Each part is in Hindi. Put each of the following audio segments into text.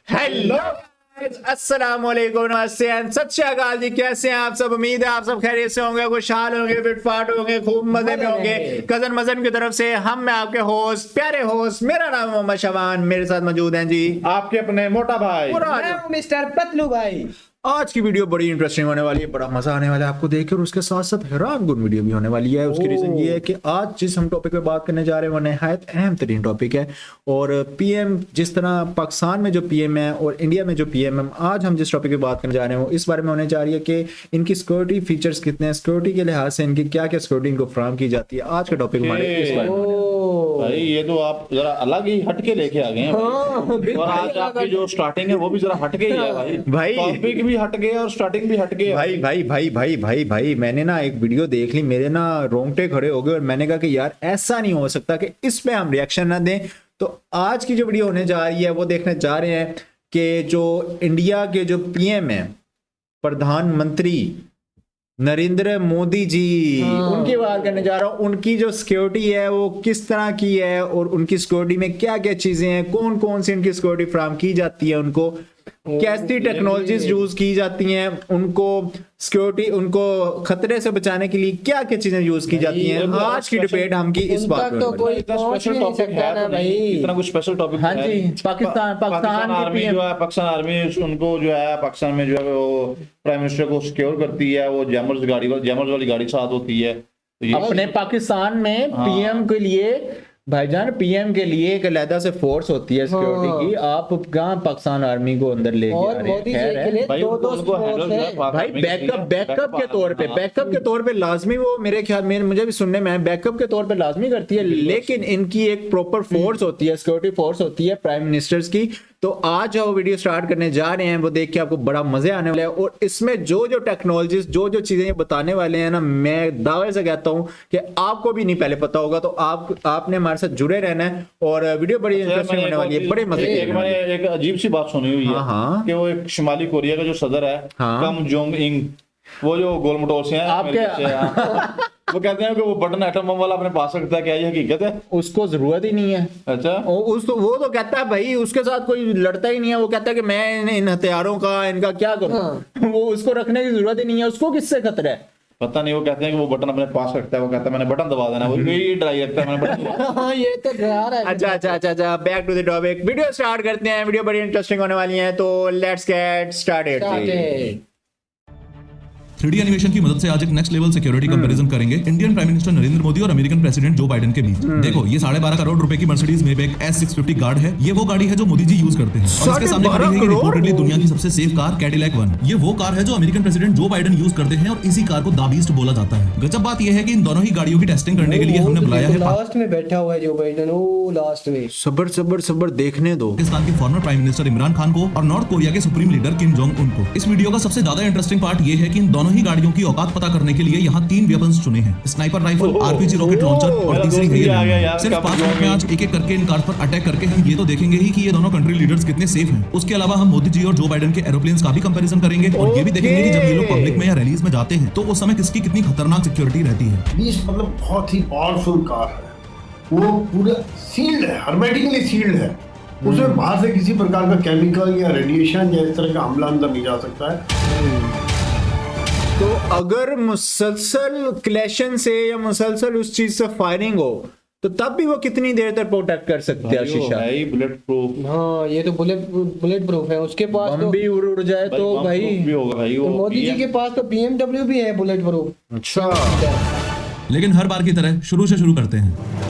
हेलो अस्सलाम वालेकुम, नमस्ते एंड सत श्री अकाल जी। कैसे हैं आप सब? उम्मीद है आप सब खैरियत से होंगे, खुशहाल होंगे, फिटफाट होंगे, खूब मजे में होंगे। कजन मजन की तरफ से मैं आपके होस्ट, प्यारे होस्ट, मेरा नाम मोहम्मद शबान, मेरे साथ मौजूद हैं जी आपके अपने मोटा भाई, मैं हूं मिस्टर पतलू भाई। आज की वीडियो बड़ी इंटरेस्टिंग होने वाली है, बड़ा मजा आने वाला है आपको देखकर, उसके साथ साथ हैरान कुन वीडियो भी होने वाली है। उसकी रीजन ये है कि आज जिस हम टॉपिक पे बात करने जा रहे हैं वो नहायत अहम तरीन टॉपिक है। और पीएम, जिस तरह पाकिस्तान में जो पीएम है और इंडिया में जो पीएम है, आज हम जिस टॉपिक पे बात करने जा रहे हैं वो इस बारे में होने जा रही है कि इनकी सिक्योरिटी फीचर्स कितने हैं, सिक्योरिटी के लिहाज से इनकी क्या क्या सिक्योरिटी इनको फराहम की जाती है। आज का टॉपिक हमारे इस बारे में भाई ये तो आप जरा अलग ही हटके लेके आ गए हैं और आज आपकी जो स्टार्टिंग है वो भी जरा हटके ही है भाई। टॉपिक भी हटके और स्टार्टिंग भी हटके है भाई भाई भाई भाई भाई भाई मैंने ना एक वीडियो देख ली, मेरे ना रोंगटे खड़े हो गए और मैंने कहा कि यार ऐसा नहीं हो सकता कि इस पे हम रिएक्शन ना दें। तो आज की जो वीडियो होने जा रही है वो देखने जा रहे हैं कि जो इंडिया के जो पीएम है, प्रधानमंत्री नरेंद्र मोदी जी, उनकी बात करने जा रहा हूँ। उनकी जो सिक्योरिटी है वो किस तरह की है और उनकी सिक्योरिटी में क्या क्या चीजें हैं, कौन कौन सी उनकी सिक्योरिटी फराहम की जाती है, उनको कैसी टेक्नोलॉजीज यूज की जाती हैं, उनको सिक्योरिटी, उनको खतरे से बचाने के लिए क्या क्या चीजें यूज की जाती हैं। आज की डिबेट हम की इस बात तो कोई स्पेशल टॉपिक है ना भाई, इतना कुछ स्पेशल टॉपिक हाँ जी। पाकिस्तान आर्मी जो है, पाकिस्तान आर्मी उनको जो है पाकिस्तान में जो है वो प्राइम मिनिस्टर को सिक्योर करती है। वो जैमर्स वाली गाड़ी साथ होती है। तो अपने पाकिस्तान में पीएम के लिए, भाईजान पीएम के लिए एक अलहदा से फोर्स होती है सिक्योरिटी की। आप कहाँ पाकिस्तान आर्मी को अंदर लेके आ रहे हैं? भाई बैकअप के तौर पे लाजमी, वो मेरे ख्याल में, मुझे भी सुनने में बैकअप के तौर पे लाजमी करती है, लेकिन इनकी एक प्रॉपर फोर्स होती है, सिक्योरिटी फोर्स होती है प्राइम मिनिस्टर्स की। तो आज जो वीडियो स्टार्ट करने जा रहे हैं वो देख के आपको बड़ा मजे आने वाला है। और इसमें जो जो टेक्नोलॉजीज, जो जो चीजें ये बताने वाले हैं ना, मैं दावे से कहता हूं कि आपको भी नहीं पहले पता होगा। तो आपने हमारे साथ जुड़े रहना है और वीडियो बड़ी इंटरेस्टिंग होने वाली है, बड़े मजे की। मैंने एक अजीब सी बात सुनी हुई है कि वो एक शुमाली कोरिया का जो सदर है, किम जोंग उन, वो जो गोल मटोल से हैं आपके वो कहते हैं कि वो बटन एटम बम वाला अपने पास रखता है। क्या ये हकीकत है? उसको जरूरत ही नहीं है। अच्छा, वो तो कहता है भाई उसके साथ कोई लड़ता ही नहीं है। वो कहता है कि मैं इन हथियारों का, इनका क्या करूं। वो उसको रखने की जरूरत ही नहीं है। उसको किससे खतरा है पता नहीं। वो कहते हैं कि वो बटन अपने पास रखता है। वो कहता है मैंने बटन दबा देना, वो यही डराई रखता है मैंने बटन। ये तो डरा रहा है। अच्छा, back to the topic. Video start करते हैं। वीडियो बड़ी इंटरेस्टिंग होने वाली है, तो let's get started. 3D animation की मदद से आज एक नेक्स्ट लेवल सिक्योरिटी कंपैरिजन करेंगे Indian prime minister Narendra Modi और अमेरिकन प्रेसिडेंट जो बाइडेन के बीच। देखो, ये 12.5 करोड़ रुपए की मर्सिडीज मेबैक S650 गार्ड है। ये वो गाड़ी है जो मोदी जी यूज करते हैं। और इसके सामने खड़ी है रिपोर्टेडली दुनिया की सबसे सेफ कार कैडिलैक 1। ये वो कार है जो American president Joe Biden use करते हैं और इसी कार को द बीस्ट बोला जाता है। गजब बात यह है कि इन दोनों ही गाड़ियों की टेस्टिंग करने के लिए हमने बुलाया है। लास्ट में बैठा हुआ है जो बाइडेन, वो लास्ट में। सबर देखने दो। पाकिस्तान के farmer prime minister Imran Khan को और नॉर्थ कोरिया के supreme leader Kim Jong Un को। इस वीडियो का सबसे ज्यादा इंटरेस्टिंग पार्ट ये है कि इन दोनों ही गाड़ियों की औकात पता करने के लिए यहाँ 3 वेपन्स चुने हैं, sniper rifle, RPG rocket launcher और तीसरी है ये। सिर्फ 5 मिनट में आज एक-एक करके इन कार पर अटैक करके हम ये तो देखेंगे ही कि ये दोनों कंट्री लीडर्स कितने सेफ हैं। उसके अलावा हम मोदी जी और जो बाइडेन के एरोप्लेन्स का भी कंपैरिजन करेंगे और ये भी देखेंगे कि जब ये लोग पब्लिक में या रैलीज में जाते हैं तो उस समय किसकी कितनी खतरनाक सिक्योरिटी रहती है। मतलब बहुत ही पावरफुल कार है। वो पूरा सील्ड है, हर्मेटिकली सील्ड है। उसमें बाहर से किसी प्रकार का केमिकल या रेडिएशन या इस तरह का हमला अंदर नहीं जा सकता है। तो अगर मुसलसल क्लैशन से या मुसलसल उस चीज से फायरिंग हो तो तब भी वो कितनी देर तक प्रोटेक्ट कर सकते हैं शीशा? Bullet proof. हाँ, ये तो बुलेट प्रूफ है। उसके पास तो भी उड़ जाए तो भाई भी होगा भाई। तो मोदी जी के पास तो BMW भी है बुलेट प्रूफ। अच्छा, लेकिन हर बार की तरह शुरू से शुरू करते हैं।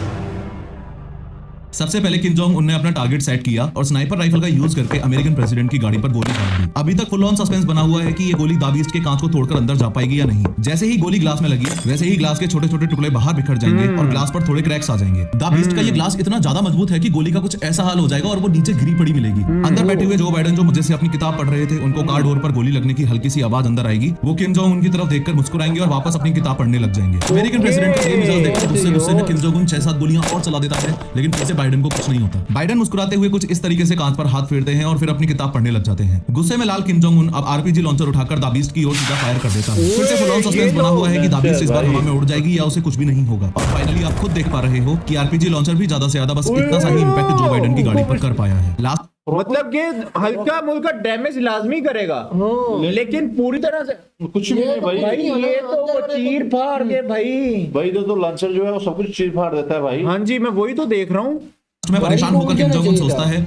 सबसे पहले किम जोंग उन ने अपना टारगेट सेट किया और स्नाइपर राइफल का यूज करके अमेरिकन प्रेसिडेंट की गाड़ी पर गोली मार दी। अभी तक फुल ऑन सस्पेंस बना हुआ है कि ये गोली द बीस्ट के कांच को तोड़कर अंदर जा पाएगी या नहीं। जैसे ही गोली ग्लास में लगी वैसे ही ग्लास के छोटे छोटे टुकड़े बाहर बिखर जाएंगे और ग्लास पर थोड़े क्रैक्स आ जाएंगे। द बीस्ट का ये ग्लास इतना ज्यादा मजबूत है कि गोली का कुछ ऐसा हाल हो जाएगा और वो नीचे गिरी पड़ी मिलेगी। अंदर बैठे हुए जो बाइडेन जो मुझे से अपनी किताब पढ़ रहे थे, उनको कार डोर पर गोली लगने की हल्की सी आवाज अंदर आएगी। वो किम जोंग उनकी तरफ देखकर मुस्कुराएंगे और वापस अपनी किताब पढ़ने लग जाएंगे। अमेरिकन प्रेसिडेंट का ये मिजाज देखकर गुस्से में किम जोंग उन 6-7 गोलियां और चला देता है, लेकिन फिर से बाइडेन को कुछ नहीं होता। बाइडेन मुस्कुराते हुए कुछ इस तरीके से कांच पर हाथ फेरते हैं और फिर अपनी किताब पढ़ने लग जाते हैं। गुस्से में लाल किम जोंग उन अब RPG लॉन्चर उठाकर द बीस्ट की ओर सीधा फायर कर देता है। फिर से फुल ऑन सस्पेंस बना हुआ है कि द बीस्ट इस बार हवा में उड़ जाएगी या उसे कुछ भी नहीं होगा। और फाइनली आप खुद देख पा रहे हो कि RPG लॉन्चर भी ज्यादा से ज्यादा बस इतना सा ही इंपैक्ट जो बाइडेन की गाड़ी पर कर पाया है। लास्ट मतलब कि हल्का मुल्का डैमेज लाजमी करेगा, लेकिन पूरी तरह से कुछ भी नहीं भाई। भाई ये तो वो चीर फाड़ के भाई तो लॉन्चर जो है वो सब कुछ चीर फाड़ देता है भाई। हाँ जी, मैं वही तो देख रहा हूँ। मैं परेशान होकर किम जोंग उन सोचता है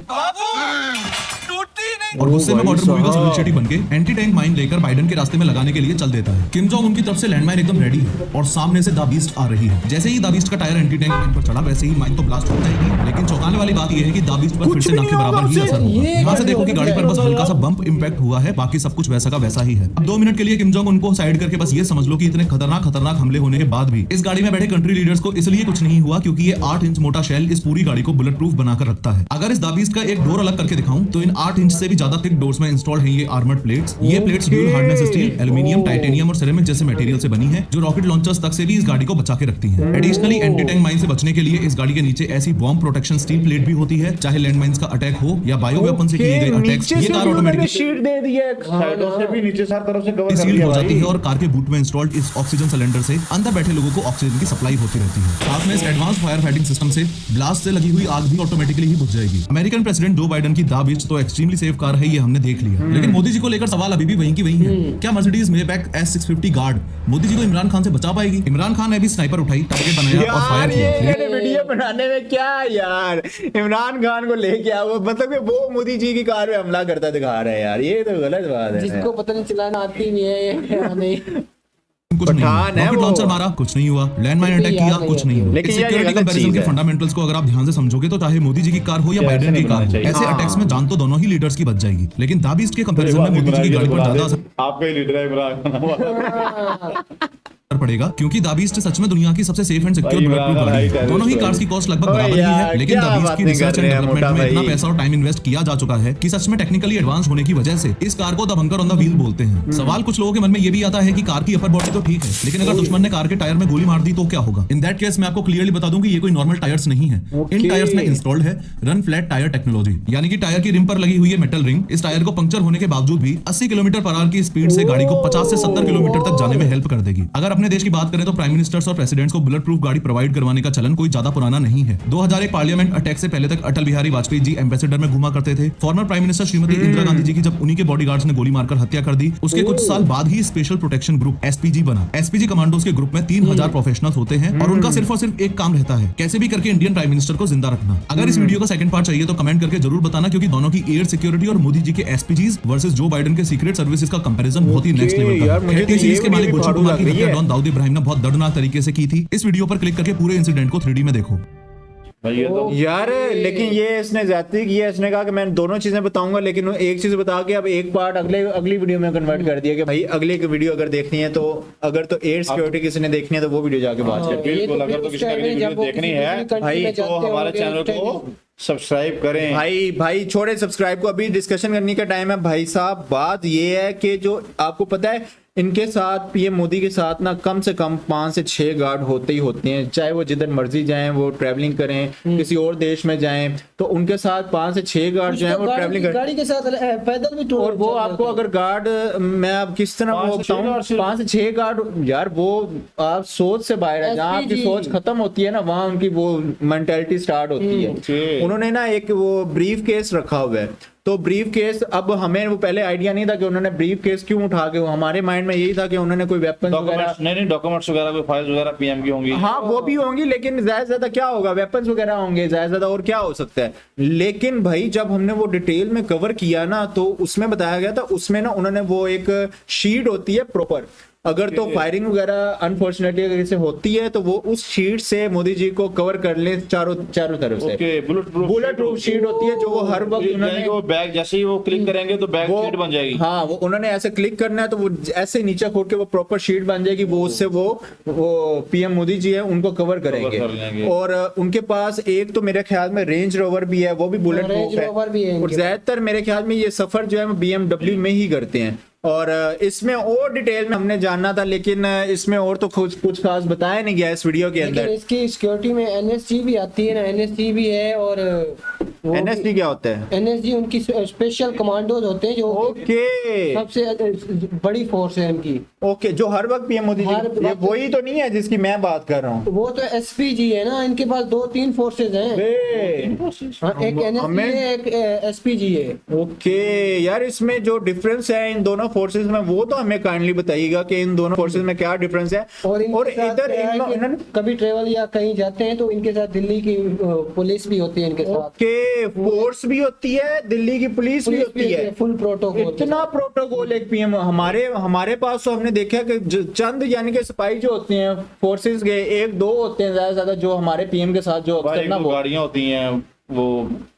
और गुस्से में मॉडर्न मूवी का सुनील शेट्टी बनके एंटी टैंक माइन लेकर बाइडेन के रास्ते में लगाने के लिए चल देता है। किम जोंग उनकी तरफ से लैंडमाइन एकदम रेडी है और सामने से द बीस्ट आ रही है। जैसे ही द बीस्ट का टायर एंटी टैंक माइन पर चढ़ा वैसे ही माइन तो ब्लास्ट हो जाएगी, लेकिन चौंकाने वाली बात यह है कि द बीस्ट पर फिर से ना के बराबर ही असर होगा। यहाँ से देखो कि गाड़ी पर बस हल्का सा बम्प इंपैक्ट हुआ है, बाकी सब कुछ वैसा का वैसा ही है। अब 2 मिनट के लिए किम जोंग उनको साइड करके बस ये समझ लो कि इतने खतरनाक हमले होने के बाद भी इस गाड़ी में बैठे कंट्री लीडर्स को इसलिए कुछ नहीं हुआ क्योंकि ये 8 इंच मोटा शेल इस पूरी गाड़ी को बुलेट प्रूफ बनाकर रखता है। अगर इस द बीस्ट का एक डोर अलग करके दिखाऊं तो इन 8 इंच से भी ज्यादा थिक डोर्स में इंस्टॉल्ड है ये आर्मर्ड प्लेट्स। ये plates dual hardness steel, aluminium, titanium और सिरेमिक जैसे मटेरियल से बनी है जो रॉकेट लॉन्चर्स तक से भी इस गाड़ी को बचा के रखती है। एडिशनली एंटी टैंक माइन से बचने के लिए इस गाड़ी के नीचे ऐसी बॉम्ब प्रोटेक्शन स्टील प्लेट भी होती है, चाहे लैंड माइंस का अटैक हो या बायो वेपन से किए गए अटैक्स। ये कार ऑटोमेटिकली शीट दे दी है, साइडों से भी नीचे सारी तरफ से कवर कर सील दिया हो जाती भाई। है और कार के बूट में इंस्टॉल्ड इस ऑक्सीजन सिलेंडर से अंदर बैठे लोगों को ऑक्सीजन की सप्लाई होती रहती है। साथ में इस एडवांस फायर फाइटिंग सिस्टम से ब्लास्ट से लगी हुई आग भी ऑटोमेटिकली ही बुझ जाएगी। अमेरिकन प्रेसिडेंट जो बाइडेन की द बीस्ट तो एक्सट्रीमली सेफ कार है, ये हमने देख लिया, लेकिन मोदी जी को लेकर सवाल अभी भी वहीं की वहीं है। क्या Mercedes Maybach S650 guard Modi ji को इमरान खान से बचा पाएगी? इमरान खान ने भी स्नाइपर उठाई, टारगेट बनाया और फायर किया। ये वीडियो बनाने में क्या यार, इमरान खान को लेके आओ, मतलब कि वो मोदी जी की कार में हमला करता दिखा रहा है यार, ये तो गलत बात है। जिसको पता नहीं चलाना आती नहीं है नहीं। कुछ नहीं हुआ। रॉकेट लॉन्चर मारा, कुछ नहीं हुआ। लैंडमाइन अटैक किया, कुछ नहीं हुआ। लेकिन ये सिक्योरिटी कंपैरिजन के फंडामेंटल्स को अगर आप ध्यान से समझोगे तो चाहे मोदी जी की कार हो या बाइडेन की कार हो, ऐसे अटैक्स में जान तो दोनों ही लीडर्स की बच जाएगी, लेकिन द बीस्ट के कंपैरिजन में मोदी जी की गाड़ी पर ज्यादा असर आपका ही लीडर है इमरान पड़ेगा क्योंकि द बीस्ट सच में दुनिया की सबसे safe and secure bullet proof गाड़ी है। दोनों ही कार्स की कॉस्ट लगभग बराबर ही है, लेकिन द बीस्ट की रिसर्च एंड डेवलपमेंट में इतना पैसा और टाइम इन्वेस्ट किया जा चुका है कि सच में टेक्निकली एडवांस होने की वजह से इस कार को the bunker on the wheel बोलते हैं। सवाल कुछ लोगों के मन में ये भी आता है कि कार की अपर बॉडी तो ठीक है, लेकिन अगर दुश्मन ने कार के टायर में गोली मार दी तो क्या होगा? इन दैट केस मैं आपको क्लियरली बता दूं कि ये कोई नॉर्मल टायर्स नहीं है। इन टायर्स में इंस्टॉल्ड है रन फ्लैट टायर टेक्नोलॉजी, यानी कि टायर की रिम पर लगी हुई है मेटल रिंग। इस टायर को पंक्चर होने के बावजूद भी 80 किलोमीटर/आवर की स्पीड से गाड़ी को 50 से 70 किलोमीटर तक जाने में हेल्प कर देगी। अगर अपने देश की बात करें तो प्राइम मिनिस्टर्स और प्रेसिडेंट्स को बुलेट प्रूफ गाड़ी प्रोवाइड करवाने का चलन कोई ज्यादा पुराना नहीं है। 2001 पार्लियामेंट अटैक से पहले तक अटल बिहारी वाजपेयी जी एम्बेसडर में घुमा करते थे। Former prime minister Shrimati Indira Gandhi ji की जब उन्हीं के बॉडीगार्ड्स ने गोली मारकर हत्या कर दी, उसके कुछ साल बाद ही स्पेशल प्रोटेक्शन ग्रुप SPG बना। SPG कमांडोज के ग्रुप में 3000 प्रोफेशनल्स होते हैं और उनका सिर्फ और सिर्फ एक काम रहता है, कैसे भी करके इंडियन प्राइम मिनिस्टर को जिंदा रखना। अगर इस वीडियो का सेकंड पार्ट चाहिए तो कमेंट करके जरूर बताना, क्योंकि दोनों की एयर सिक्योरिटी और मोदी जी के SPGs वर्सेस जो बाइडेन के सीक्रेट सर्विसेज का कंपैरिजन बहुत ही नेक्स्ट लेवल का है। खैर, सीरीज के मालिक गुलशन कुमार की हत्या डॉन दाऊद इब्राहिम ने बहुत दर्दनाक तरीके से की थी। इस वीडियो पर क्लिक करके पूरे इंसिडेंट को 3D में देखो। यार लेकिन ये इसने ज्यादती की है, इसने कहा कि मैं दोनों चीजें बताऊंगा, लेकिन एक चीज बता के अब एक पार्ट अगली वीडियो में कन्वर्ट कर दिया कि भाई अगली वीडियो अगर देखनी है तो अगर तो एयर सिक्योरिटी किसी ने देखनी है तो वो वीडियो जाके बात कर। बिल्कुल, अगर तो किसी ने वीडियो देखनी है भाई तो हमारे चैनल को सब्सक्राइब करें। भाई छोड़े सब्सक्राइब को, अभी डिस्कशन करने का टाइम है भाई साहब। बात ये है कि जो आपको पता है इनके साथ पीएम मोदी के साथ ना कम से कम 5 से 6 गार्ड होते ही होते हैं, चाहे वो जिधर मर्जी जाएं, वो ट्रैवलिंग करें, किसी और देश में जाएं तो उनके साथ 5 से 6 गार्ड जो हैं वो ट्रैवलिंग करें, गाड़ी के साथ पैदल भी। और वो आपको अगर गार्ड मैं अब किस तरह वो बताऊं, 5 से 6 गार्ड यार, वो आप सोच से बाहर है। जहाँ आपकी सोच खत्म होती है ना वहाँ उनकी वो मेंटालिटी स्टार्ट होती है। उन्होंने ना एक वो ब्रीफ केस रखा हुआ है, तो ब्रीफ केस, अब हमें वो पहले आइडिया नहीं था कि उन्होंने ब्रीफ केस क्यों उठा के, हमारे माइंड में यही था कि उन्होंने कोई वेपन वगैरह, नहीं डॉक्यूमेंट्स वगैरह, कोई फाइल्स वगैरह पीएम की होंगी। हाँ वो भी होंगी, लेकिन ज्यादा ज्यादा क्या होगा, वेपन्स वगैरह होंगे ज्यादा ज्यादा, और क्या हो सकता है। लेकिन भाई जब हमने वो डिटेल में कवर किया ना तो उसमें बताया गया था, उसमें ना उन्होंने वो एक शीट होती है प्रॉपर, अगर तो फायरिंग वगैरह अनफॉर्चुनेटली अगर इसे होती है तो वो उस शीट से मोदी जी को कवर कर ले चारों तरफ से। बुलेट प्रूफ शीट होती है जो वो हर वक्त उन्होंने वो बैग जैसे ही वो क्लिक करेंगे तो बैग शीट बन जाएगी। हाँ वो उन्होंने ऐसे क्लिक करना है तो वो ऐसे नीचे खोल के वो प्रॉपर शीट बन जाएगी, वो उससे वो पीएम मोदी जी है उनको कवर करेंगे। और उनके पास एक तो मेरे ख्याल में रेंज रोवर भी है, वो भी बुलेट प्रूफ है, और ज्यादातर मेरे ख्याल में ये सफर जो है BMW में ही करते हैं। और इसमें और डिटेल में हमने जानना था, लेकिन इसमें और तो कुछ खास बताया नहीं गया इस वीडियो के अंदर। इसकी सिक्योरिटी में NSG भी आती है ना, NSG भी है। और NSG क्या होता है? NSG उनकी स्पेशल कमांडोज होते हैं जो सबसे बड़ी फोर्स है उनकी। ओके, जो हर वक्त पीएम मोदी जी, ये वही तो नहीं है जिसकी मैं बात कर रहा हूँ? वो तो एसपीजी है ना, इनके पास 2-3 फोर्सेज हैं। एक एनएसजी है, एक एसपीजी है। ओके यार, इसमें जो डिफरेंस है इन दोनों फोर्सेज में वो तो हमें काइंडली बताइएगा कि इन दोनों फोर्सेज में क्या डिफरेंस है। और इधर इन्होंने कभी ट्रेवल या कहीं जाते हैं तो इनके साथ दिल्ली की पुलिस भी होती है इनके साथ। ओके, फोर्स भी होती है, दिल्ली की पुलिस भी होती है, फुल प्रोटोकॉल। इतना प्रोटोकॉल एक पीएम। हमारे पास तो हमने देखा कि चंद यानी कि सिपाही जो होते हैं फोर्सेस के 1-2 होते हैं ज्यादा जो हमारे पीएम के साथ जो गाड़ियां होती हैं वो।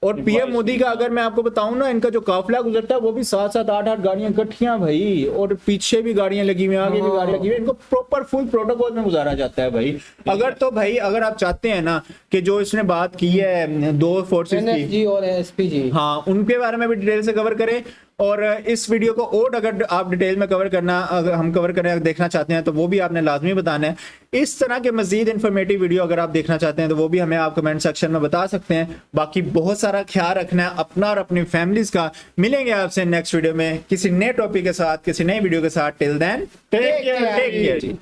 और पीएम मोदी का अगर मैं आपको बताऊं ना, इनका जो काफिला गुजरता है वो भी 7-7, 8-8 गाड़ियां इकट्ठियां भाई, और पीछे भी गाड़ियां लगी हुई, आगे भी गाड़ियां लगी हुई, इनको प्रॉपर फुल प्रोटोकॉल में गुजारा जाता है भाई। अगर आप चाहते हैं ना कि जो इसने बात की है 2 फोर्सेस की, एनएसजी और एसपीजी, हाँ, उनके बारे में भी डिटेल से कवर करें। और इस वीडियो को और अगर आप डिटेल में कवर करना, अगर हम कवर करें, देखना चाहते हैं तो वो भी आपने लाजमी बताना है। इस तरह के मजीद इन्फॉर्मेटिव वीडियो अगर आप देखना चाहते हैं तो वो भी हमें आप कमेंट सेक्शन में बता सकते हैं। बाकी बहुत सारा ख्याल रखना है अपना और अपनी फैमिलीज का। मिलेंगे आपसे नेक्स्ट वीडियो में किसी नए टॉपिक के साथ, किसी नई वीडियो के साथ। Till then take care.